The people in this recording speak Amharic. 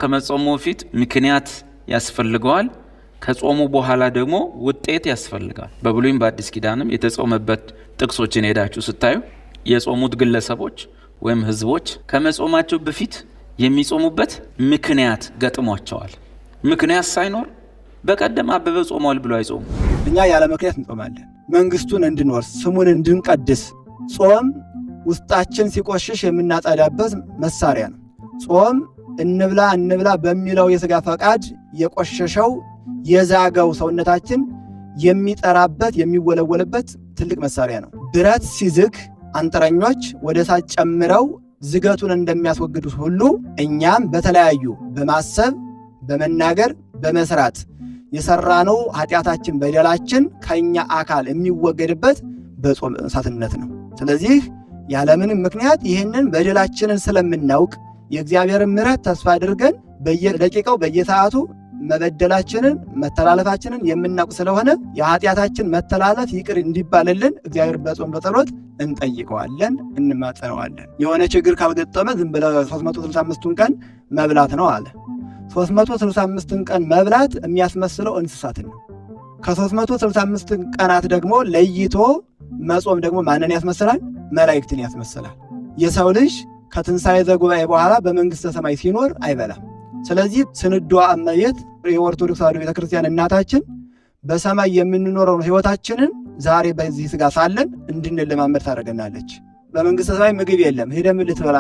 ከመጾሙ በፊት ምክንያት ያስፈልገዋል። ከጾሙ በኋላ ደግሞ ውጤት ያስፈልጋል። በብሉይም በአዲስ ኪዳንም የተጾመበት ጥቅሶችን ሄዳችሁ ስታዩ የጾሙት ግለሰቦች ወይም ህዝቦች ከመጾማቸው በፊት የሚጾሙበት ምክንያት ገጥሟቸዋል። ምክንያት ሳይኖር በቀደም አበበ ጾሟል ብሎ አይጾሙ። እኛ ያለ ምክንያት እንጾማለን። መንግስቱን እንድንወርስ ስሙን እንድንቀድስ ጾም ውስጣችን ሲቆሽሽ የምናጸዳበት መሳሪያ ነው። ጾም እንብላ በሚለው የሥጋ ፈቃድ የቆሸሸው የዛገው ሰውነታችን የሚጠራበት የሚወለወልበት ትልቅ መሳሪያ ነው። ብረት ሲዝግ አንጥረኞች ወደ እሳት ጨምረው ዝገቱን እንደሚያስወግዱት ሁሉ እኛም በተለያዩ በማሰብ በመናገር በመስራት የሰራነው ኃጢአታችን በደላችን ከኛ አካል የሚወገድበት በጾም እሳትነት ነው። ስለዚህ ያለምንም ምክንያት ይህንን በደላችንን ስለምናውቅ የእግዚአብሔርን ምሕረት ተስፋ አድርገን በየደቂቃው በየሰዓቱ መበደላችንን መተላለፋችንን የምናውቅ ስለሆነ የኃጢአታችን መተላለፍ ይቅር እንዲባልልን እግዚአብሔር በጾም በጸሎት እንጠይቀዋለን፣ እንማጸነዋለን። የሆነ ችግር ካልገጠመ ዝም ብለ 365ቱን ቀን መብላት ነው አለ። 365ን ቀን መብላት የሚያስመስለው እንስሳትን ነው። ከ365 ቀናት ደግሞ ለይቶ መጾም ደግሞ ማንን ያስመስላል? መላእክትን ያስመስላል። የሰው ልጅ ከትንሣኤ ዘጉባኤ በኋላ በመንግሥተ ሰማይ ሲኖር አይበላም። ስለዚህ ስንዷ እመቤት የኦርቶዶክስ ተዋሕዶ ቤተክርስቲያን እናታችን በሰማይ የምንኖረው ሕይወታችንን ዛሬ በዚህ ሥጋ ሳለን እንድንለማመድ ታደርገናለች። በመንግሥተ ሰማይ ምግብ የለም፣ ሄደህ ምን ልትበላ